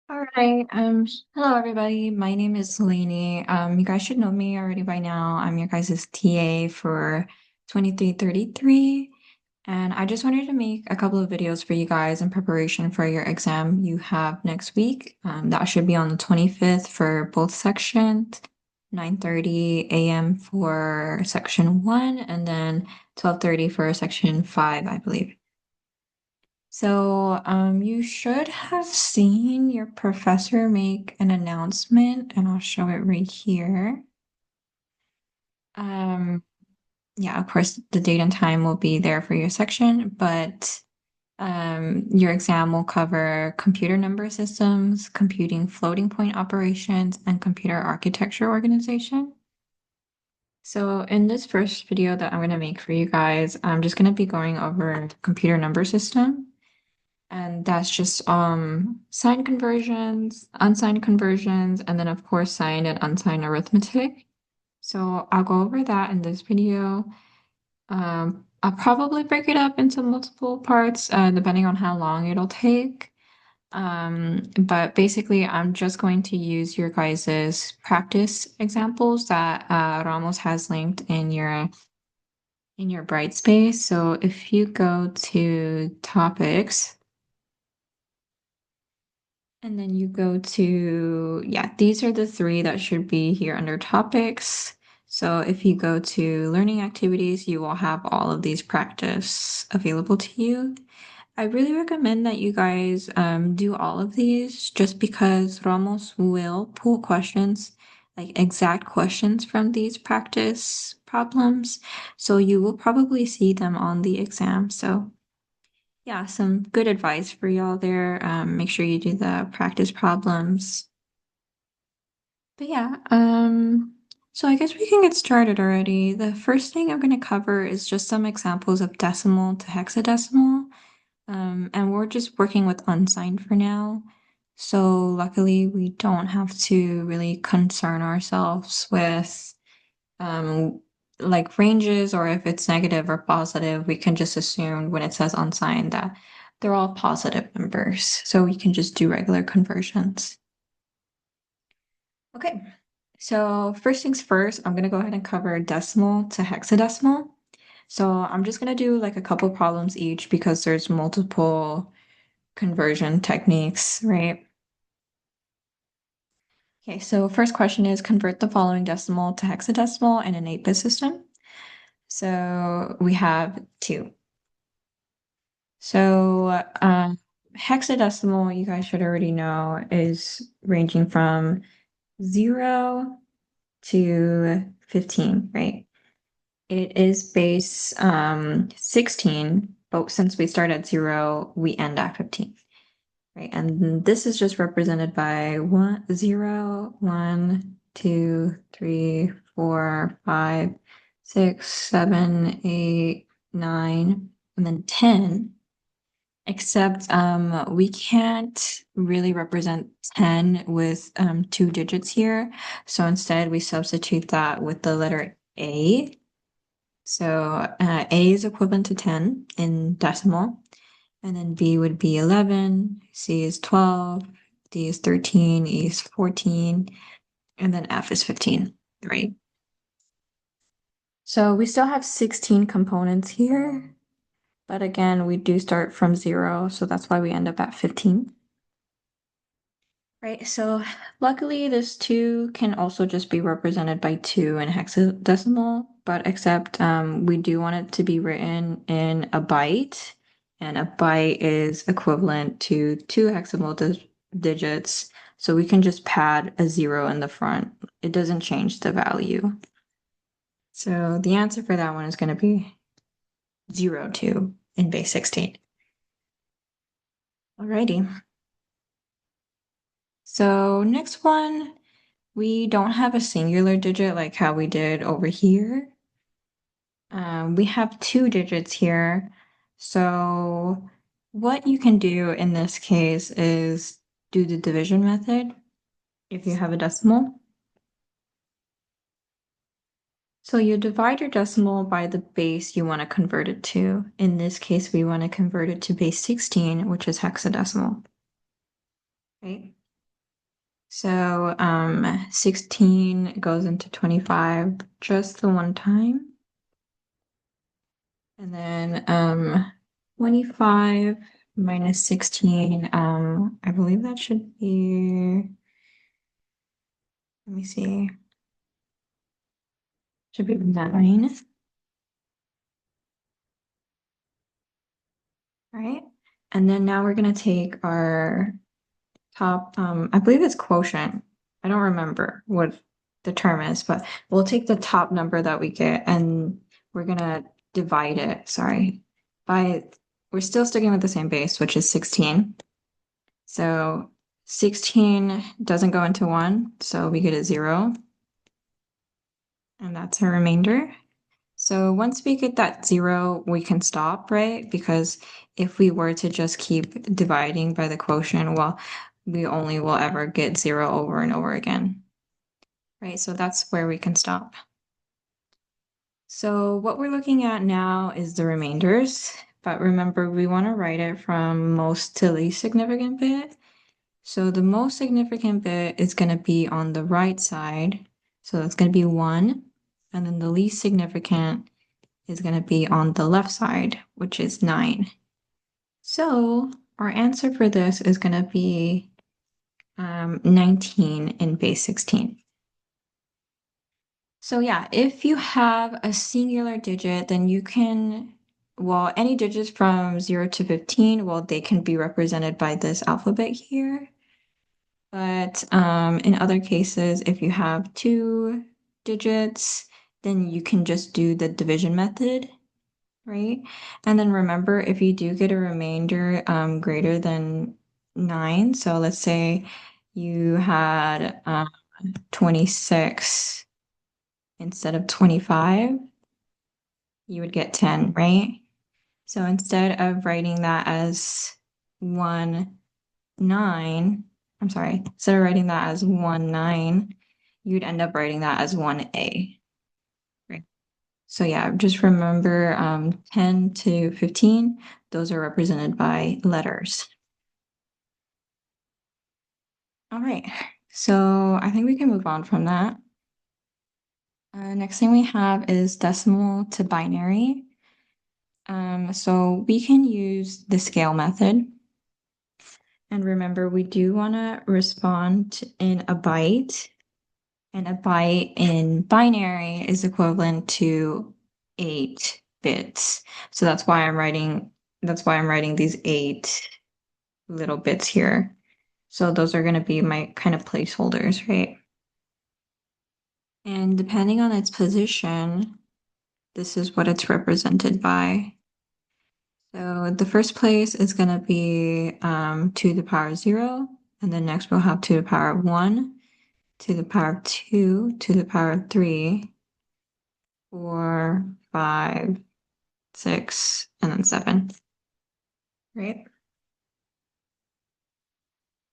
All right. Hello everybody. My name is Lainey. You guys should know me already by now. I'm your guys' TA for 2333. And I just wanted to make a couple of videos for you guys in preparation for your exam you have next week. That should be on the 25th for both sections, 9:30 a.m. for section 1, and then 12:30 for section 5, I believe. So, you should have seen your professor make an announcement, and I'll show it right here. Um, yeah, of course, the date and time will be there for your section, but your exam will cover computer number systems, computing floating point operations, and computer architecture organization. So in this first video that I'm going to make for you guys, I'm just going to be going over computer number system. And that's just signed conversions, unsigned conversions, and then of course signed and unsigned arithmetic. So I'll go over that in this video. I'll probably break it up into multiple parts, depending on how long it'll take. But basically, I'm just going to use your guys's practice examples that Ramos has linked in your Brightspace. So if you go to topics. And then you go to, yeah, these are the three that should be here under topics. So if you go to learning activities, you will have all of these practice available to you. I really recommend that you guys do all of these just because Ramos will pull questions, like exact questions from these practice problems. So you will probably see them on the exam. So yeah, some good advice for y'all there. Make sure you do the practice problems. But yeah, so I guess we can get started already. The first thing I'm going to cover is just some examples of decimal to hexadecimal. And we're just working with unsigned for now. So luckily we don't have to really concern ourselves with um, like ranges, or if it's negative or positive, we can just assume when it says unsigned that they're all positive numbers. So we can just do regular conversions. Okay, so first things first, I'm gonna go ahead and cover decimal to hexadecimal. So I'm just gonna do like a couple problems each because there's multiple conversion techniques, right? Okay, so first question is convert the following decimal to hexadecimal in an 8-bit system. So we have 2. So hexadecimal, you guys should already know, is ranging from 0 to 15, right? It is base 16, but since we start at 0, we end at 15, right? And this is just represented by 1, 0, 1, 2, 3, 4, 5, 6, 7, 8, 9, and then 10. Except we can't really represent 10 with 2 digits here. So instead we substitute that with the letter A. So A is equivalent to 10 in decimal. And then B would be 11, C is 12, D is 13, E is 14, and then F is 15, right? So we still have 16 components here. But again, we do start from 0, so that's why we end up at 15. Right, so luckily this 2 can also just be represented by 2 in hexadecimal, but except we do want it to be written in a byte, and a byte is equivalent to 2 hexadecimal digits, so we can just pad a 0 in the front. It doesn't change the value. So the answer for that one is going to be 02 in base 16. Alrighty. So next one, we don't have a singular digit like how we did over here. We have 2 digits here. So what you can do in this case is do the division method if you have a decimal. So you divide your decimal by the base you want to convert it to. In this case, we want to convert it to base 16, which is hexadecimal, right? So 16 goes into 25 just the one time. And then 25 minus 16, I believe that should be, let me see, should be 9, right? And then now we're gonna take our top, I believe it's quotient. I don't remember what the term is, but we'll take the top number that we get and we're gonna divide it, sorry, by, we're still sticking with the same base, which is 16. So 16 doesn't go into 1, so we get a 0, and that's our remainder. So once we get that 0, we can stop, right? Because if we were to just keep dividing by the quotient, well, we only will ever get 0 over and over again, right? So that's where we can stop. So what we're looking at now is the remainders, but remember, we want to write it from most to least significant bit. So the most significant bit is going to be on the right side. So that's going to be 1. And then the least significant is going to be on the left side, which is 9. So our answer for this is going to be 19 in base 16. So yeah, if you have a singular digit, then you can, well, any digits from 0 to 15, well, they can be represented by this alphabet here. But in other cases, if you have 2 digits, then you can just do the division method, right? And then remember, if you do get a remainder greater than 9, so let's say you had 26 instead of 25, you would get 10, right? So instead of writing that as 1, 9, I'm sorry, instead of writing that as 1, 9, you'd end up writing that as 1A, right? So yeah, just remember 10 to 15, those are represented by letters. All right, so I think we can move on from that. Next thing we have is decimal to binary. So we can use the scale method. And remember, we do want to respond in a byte. And a byte in binary is equivalent to 8 bits. So that's why I'm writing these 8 little bits here. So those are going to be my kind of placeholders, right? And depending on its position, this is what it's represented by. So the first place is going to be 2 to the power of 0, and then next we'll have 2 to the power of 1, 2 to the power of 2, 2 to the power of 3, 4, 5, 6, and then 7, right?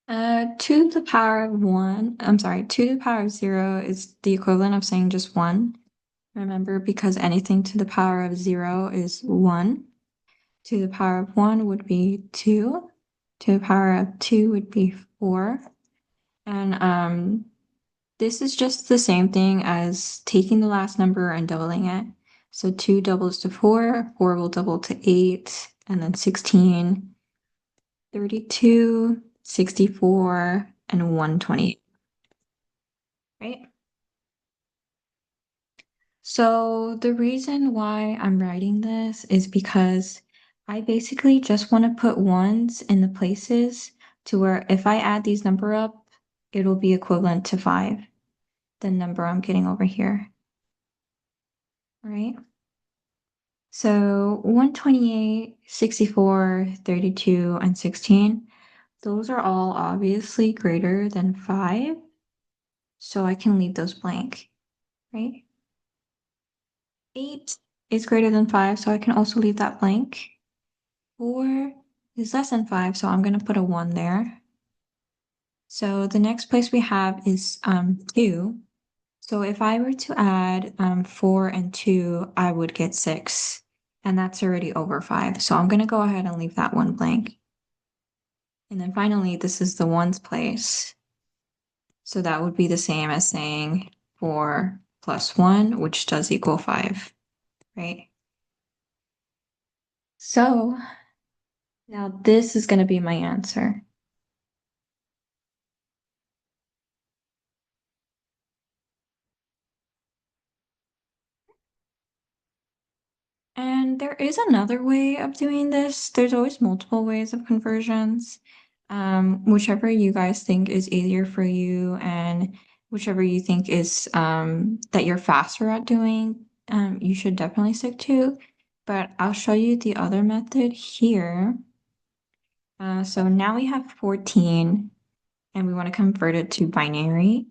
2 to the power of 1, I'm sorry, 2 to the power of 0 is the equivalent of saying just 1. Remember, because anything to the power of 0 is 1. To the power of 1 would be 2. To the power of 2 would be 4. And this is just the same thing as taking the last number and doubling it. So 2 doubles to 4, 4 will double to 8, and then 16, 32, 64, and 128, right? So the reason why I'm writing this is because I basically just want to put ones in the places to where if I add these number up, it'll be equivalent to 5, the number I'm getting over here, right? So 128, 64, 32, and 16, those are all obviously greater than 5, so I can leave those blank, right? 8 is greater than 5, so I can also leave that blank. 4 is less than 5, so I'm going to put a 1 there. So the next place we have is 2. So if I were to add 4 and 2, I would get 6. And that's already over 5. So I'm going to go ahead and leave that one blank. And then finally, this is the ones place. So that would be the same as saying 4 plus 1, which does equal 5, right? So now this is going to be my answer. And there is another way of doing this. There's always multiple ways of conversions. Whichever you guys think is easier for you and whichever you think is that you're faster at doing, you should definitely stick to. But I'll show you the other method here. So now we have 14 and we want to convert it to binary.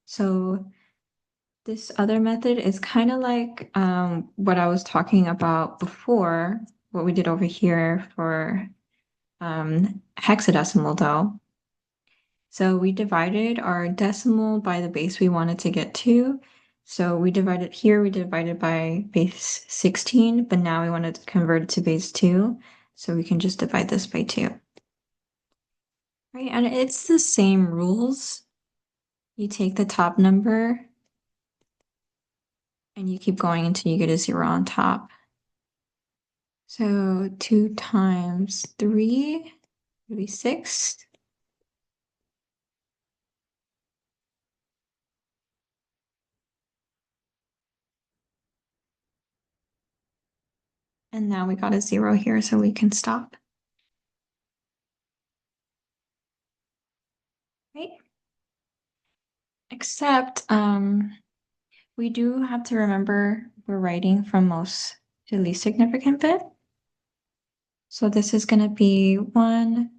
So this other method is kind of like what I was talking about before, what we did over here for hexadecimal though. So we divided our decimal by the base we wanted to get to. So we divided here, we divided by base 16, but now we wanted to convert it to base 2. So we can just divide this by 2. Right, and it's the same rules. You take the top number and you keep going until you get a 0 on top. So 2 times 3 would be 6. And now we got a 0 here, so we can stop. Right? Except we do have to remember we're writing from most to least significant bit. So this is going to be 1,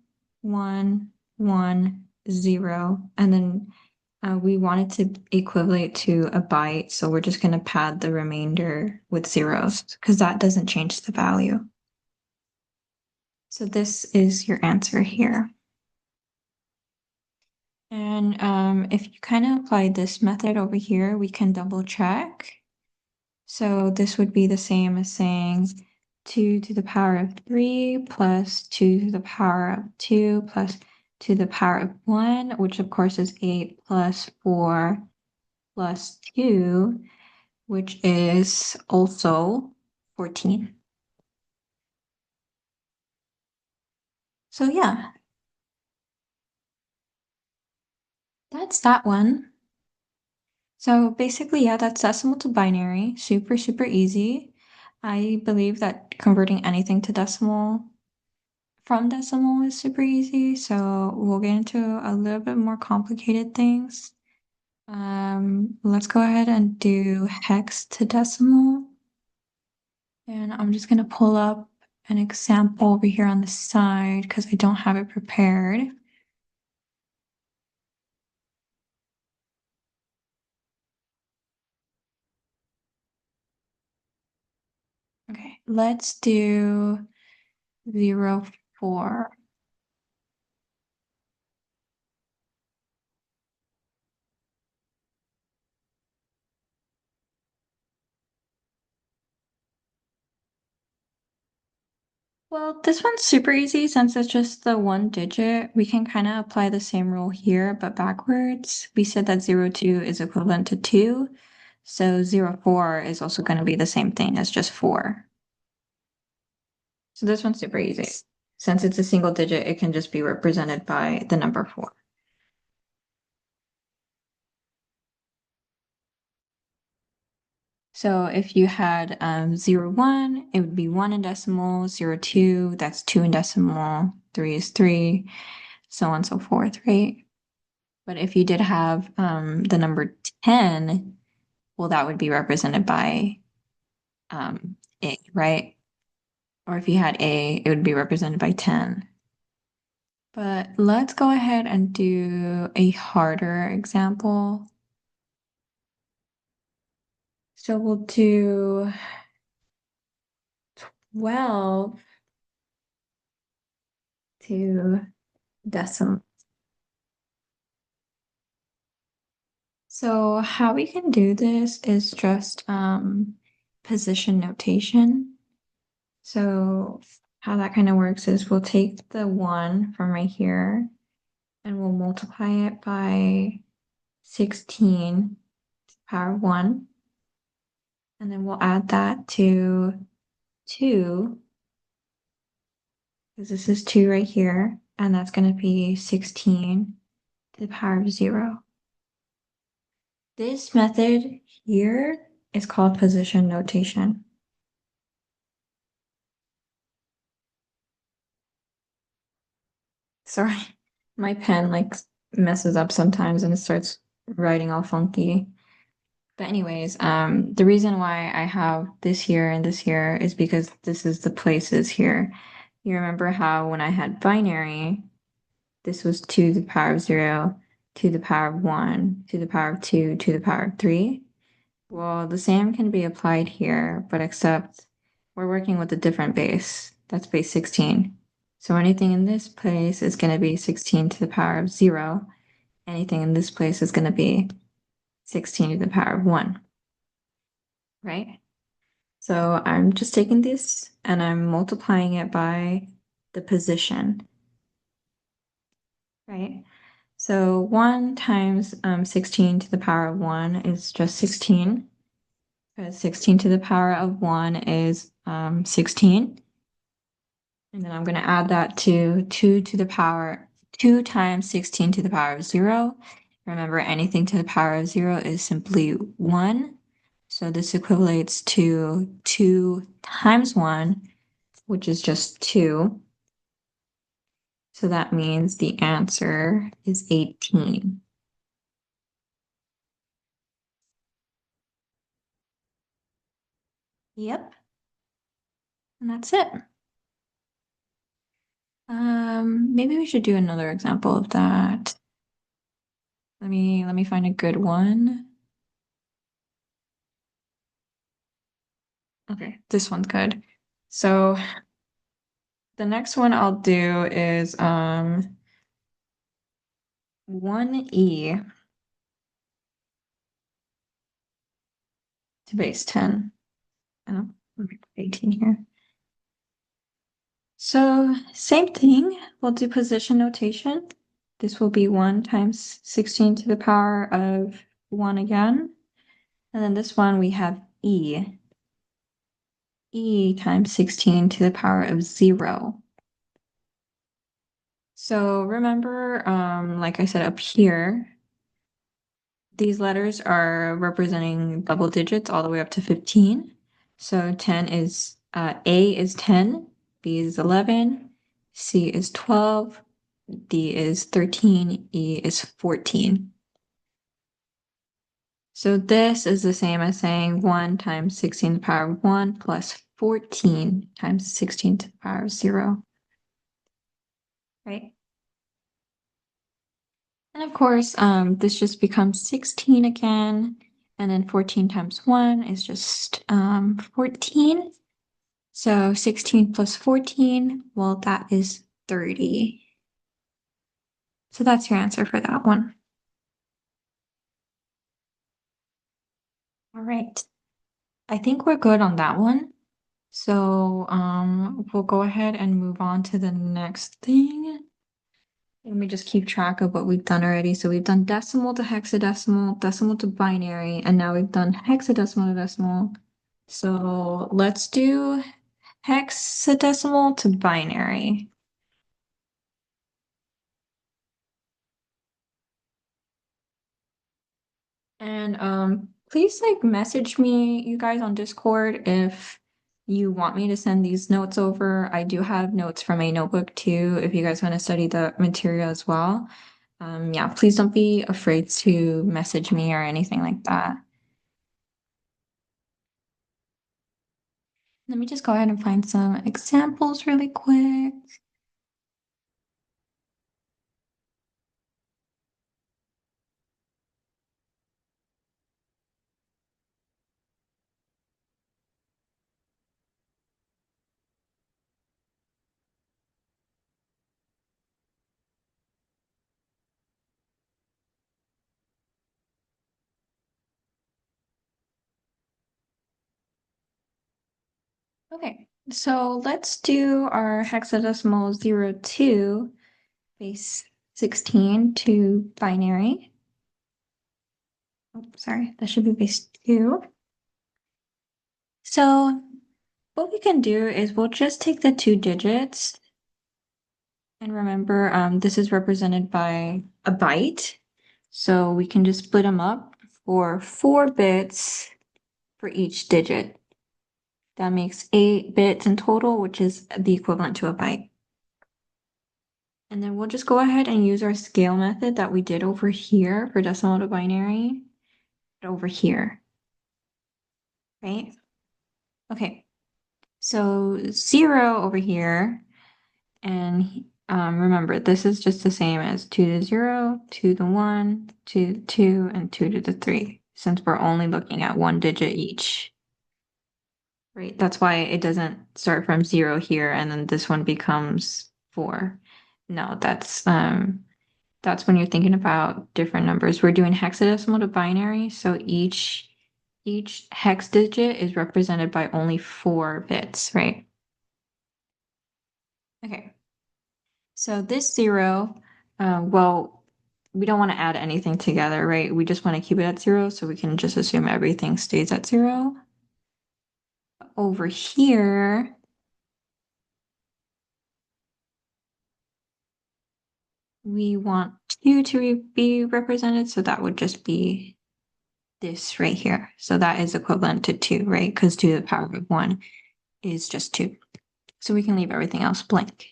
1, 1, 0. And then we want it to equivalent to a byte. So we're just going to pad the remainder with zeros because that doesn't change the value. So this is your answer here. And if you kind of apply this method over here, we can double check. So this would be the same as saying 2 to the power of 3 plus 2 to the power of 2 plus 2 to the power of 1, which of course is 8 plus 4 plus 2, which is also 14. So yeah, that's that one. So basically, yeah, that's decimal to binary. Super, super easy. I believe that converting anything to decimal from decimal is super easy. So we'll get into a little bit more complicated things. Let's go ahead and do hex to decimal. And I'm just gonna pull up an example over here on the side because I don't have it prepared. Okay, let's do 0, 4. Well, this one's super easy since it's just the one digit. We can kind of apply the same rule here, but backwards. We said that 0, 2 is equivalent to 2. So 0, 4 is also going to be the same thing as just 4. So this one's super easy. Since it's a single digit, it can just be represented by the number 4. So if you had 0, 1, it would be 1 in decimal, 0, 2, that's 2 in decimal, 3 is 3, so on and so forth, right? But if you did have the number 10, well, that would be represented by A, right? Or if you had A, it would be represented by 10. But let's go ahead and do a harder example. So we'll do 12 to decimal. So how we can do this is just position notation. So how that kind of works is we'll take the 1 from right here and we'll multiply it by 16 to the power of 1. And then we'll add that to 2, because this is 2 right here, and that's going to be 16 to the power of 0. This method here is called position notation. Sorry, my pen like messes up sometimes and it starts writing all funky. But anyways, the reason why I have this here and this here is because this is the places here. You remember how when I had binary, this was 2 to the power of 0, to the power of 1, to the power of 2, to the power of 3? Well, the same can be applied here, but except we're working with a different base. That's base 16. So anything in this place is going to be 16 to the power of 0. Anything in this place is going to be 16 to the power of 1, right? So I'm just taking this and I'm multiplying it by the position, right? So 1 times 16 to the power of 1 is just 16. Because 16 to the power of 1 is 16. And then I'm going to add that to 2 to the power, 2 times 16 to the power of 0. Remember, anything to the power of 0 is simply 1. So this equates to 2 times 1, which is just 2. So that means the answer is 18. Yep. And that's it. Maybe we should do another example of that. Let me find a good one. Okay, this one's good. So the next one I'll do is 1e to base 10. Oh, 18 here. So same thing, we'll do position notation. This will be 1 times 16 to the power of 1 again. And then this one we have e. E times 16 to the power of 0. So remember, like I said up here, these letters are representing double digits all the way up to 15. So 10 is, A is 10, B is 11, C is 12, D is 13, E is 14. So this is the same as saying 1 times 16 to the power of 1 plus 14 times 16 to the power of 0, right? And of course, this just becomes 16 again, and then 14 times 1 is just 14. So 16 plus 14, well, that is 30. So that's your answer for that one. All right. I think we're good on that one. So we'll go ahead and move on to the next thing. Let me just keep track of what we've done already. So we've done decimal to hexadecimal, decimal to binary, and now we've done hexadecimal to decimal. So let's do hexadecimal to binary. And please like message me, you guys, on Discord if you want me to send these notes over. I do have notes from a notebook too, if you guys want to study the material as well. Yeah, please don't be afraid to message me or anything like that. Let me just go ahead and find some examples really quick. Okay, so let's do our hexadecimal 02 base 16 to binary. Oh, sorry, that should be base 2. So what we can do is we'll just take the 2 digits, and remember, this is represented by a byte. So we can just split them up for 4 bits for each digit. That makes 8 bits in total, which is the equivalent to a byte. And then we'll just go ahead and use our scale method that we did over here for decimal to binary over here, right? Okay, so 0 over here, and remember, this is just the same as 2 to the 0, 2 to the 1, 2 to the 2, and 2 to the 3, since we're only looking at 1 digit each. Right, that's why it doesn't start from 0 here and then this one becomes 4. No, that's when you're thinking about different numbers. We're doing hexadecimal to binary, so each hex digit is represented by only 4 bits, right? Okay. So this 0, well, we don't want to add anything together, right? We just want to keep it at 0, so we can just assume everything stays at 0. Over here, we want 2 to be represented, so that would just be this right here. So that is equivalent to 2, right? Because 2 to the power of 1 is just 2. So we can leave everything else blank.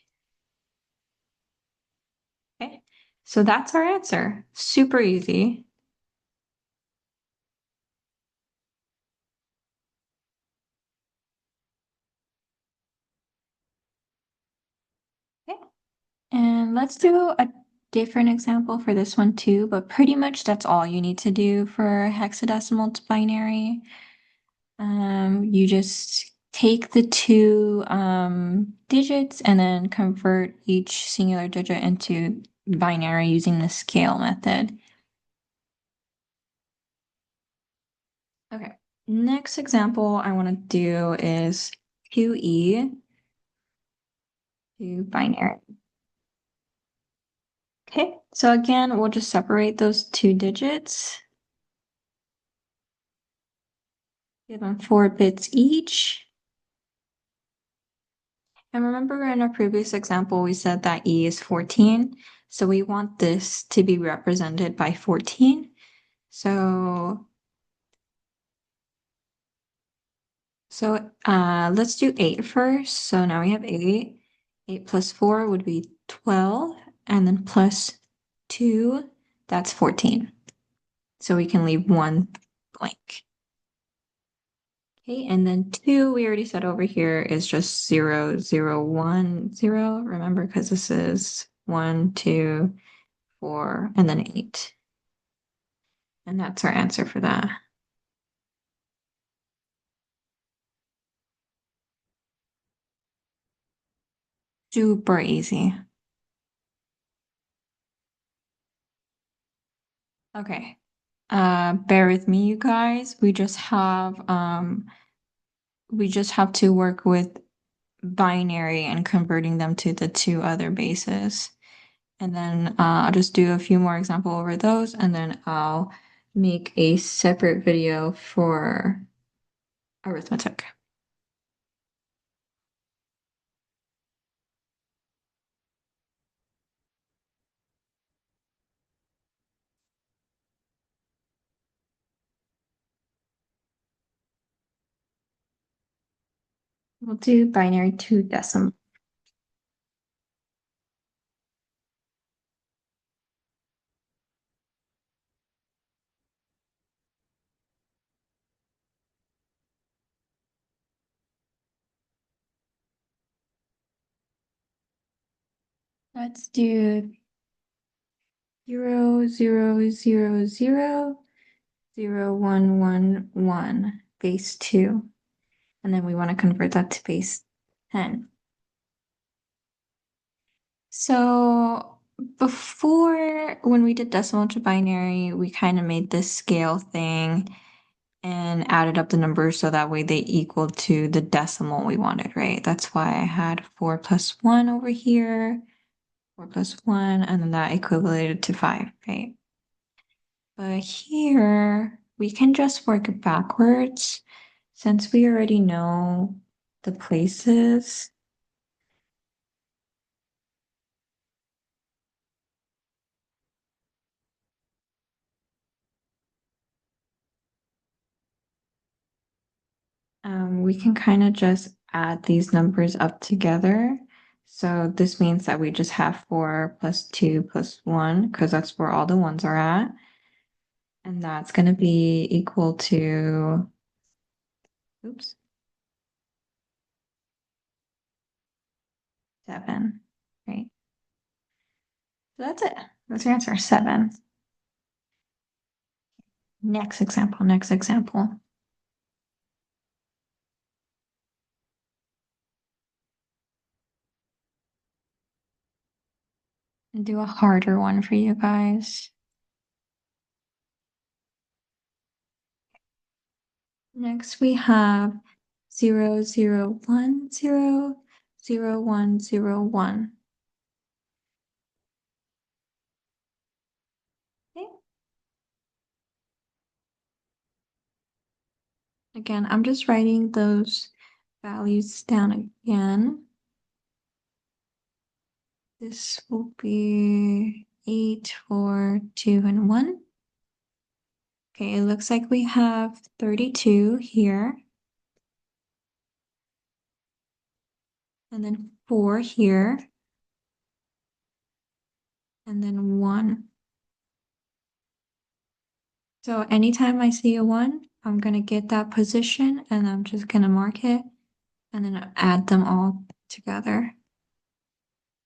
Okay, so that's our answer. Super easy. Okay, and let's do a different example for this one too, but pretty much that's all you need to do for hexadecimal to binary. You just take the 2 digits and then convert each singular digit into binary using the scale method. Okay, next example I want to do is 2e to binary. Okay, so again, we'll just separate those 2 digits. Give them 4 bits each. And remember in our previous example, we said that E is 14. So we want this to be represented by 14. So let's do 8 first. So now we have 8. 8 plus 4 would be 12. And then plus 2, that's 14. So we can leave 1 blank. Okay, and then 2, we already said over here is just 0, 0, 1, 0. Remember, because this is 1, 2, 4, and then 8. And that's our answer for that. Super easy. Okay. Bear with me, you guys. We just have to work with binary and converting them to the 2 other bases. And then I'll just do a few more examples over those, and then I'll make a separate video for arithmetic. We'll do binary to decimal. Let's do 0, 0, 0, 0, 0, 1, 1, 1, base 2. And then we want to convert that to base 10. So before, when we did decimal to binary, we kind of made this scale thing and added up the numbers so that way they equal to the decimal we wanted, right? That's why I had 4 plus 1 over here, 4 plus 1, and then that equated to 5, right? But here we can just work backwards since we already know the places. We can kind of just add these numbers up together. So this means that we just have 4 plus 2 plus 1 because that's where all the ones are at. And that's going to be equal to, oops, 7, right? So that's it. That's your answer, 7. Next example, next example. And do a harder one for you guys. Next we have 0, 0, 1, 0, 0, 1, 0, 1. Okay. Again, I'm just writing those values down again. This will be 8, 4, 2, and 1. Okay, it looks like we have 32 here. And then 4 here. And then 1. So anytime I see a 1, I'm going to get that position and I'm just going to mark it and then add them all together.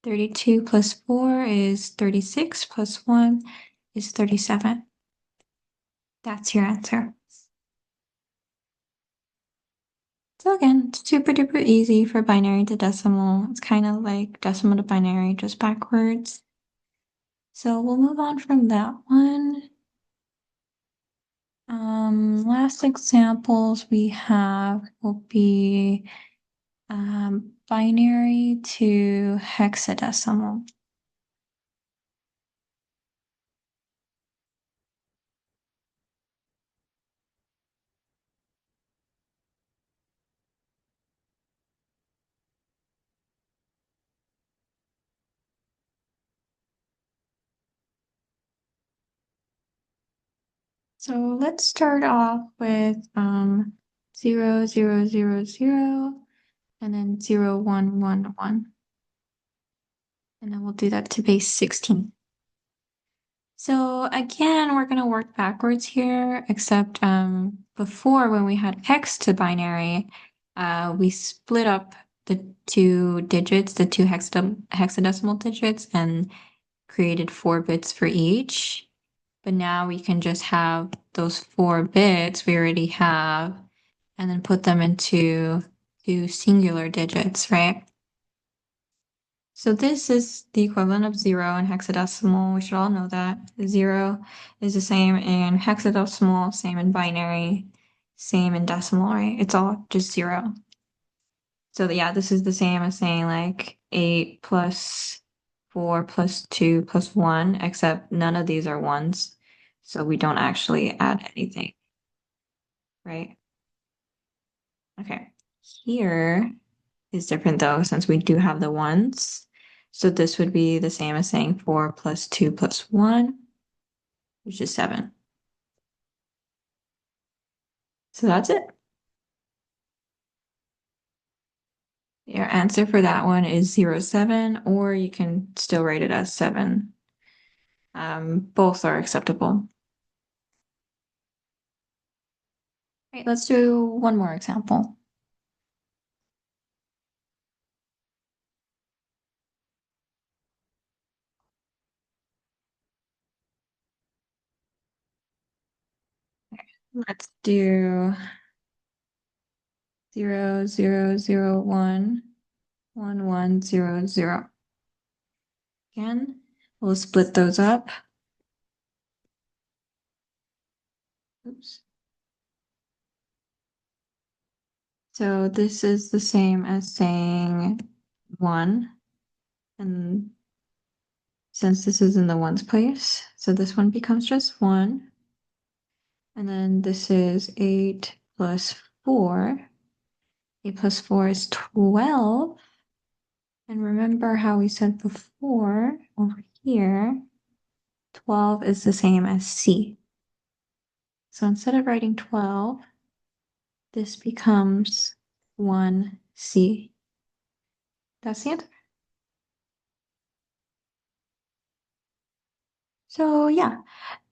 32 plus 4 is 36 plus 1 is 37. That's your answer. So again, it's super duper easy for binary to decimal. It's kind of like decimal to binary, just backwards. So we'll move on from that one. Last examples we have will be binary to hexadecimal. So let's start off with 0, 0, 0, 0, and then 0, 1, 1, 1. And then we'll do that to base 16. So again, we're going to work backwards here, except before when we had hex to binary, we split up the two digits, the two hexadecimal digits, and created 4 bits for each. But now we can just have those 4 bits we already have and then put them into two singular digits, right? So this is the equivalent of 0 in hexadecimal. We should all know that. 0 is the same in hexadecimal, same in binary, same in decimal, right? It's all just 0. So yeah, this is the same as saying like 8 plus 4 plus 2 plus 1, except none of these are ones. So we don't actually add anything, right? Okay. Here is different though, since we do have the ones. So this would be the same as saying 4 plus 2 plus 1, which is 7. So that's it. Your answer for that one is 0, 7, or you can still write it as 7. Both are acceptable. Right, let's do one more example. Let's do 0, 0, 0, 1, 1, 1, 0, 0. Again, we'll split those up. Oops. So this is the same as saying 1, and since this is in the ones place, so this one becomes just 1. And then this is 8 plus 4. 8 plus 4 is 12. And remember how we said before over here, 12 is the same as C. So instead of writing 12, this becomes 1C. That's the answer. So yeah,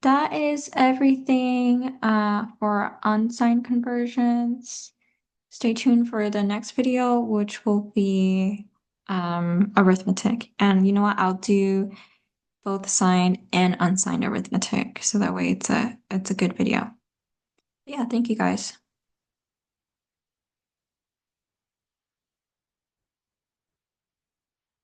that is everything for unsigned conversions. Stay tuned for the next video, which will be arithmetic. And you know what? I'll do both signed and unsigned arithmetic, so that way it's a good video. Yeah, thank you guys.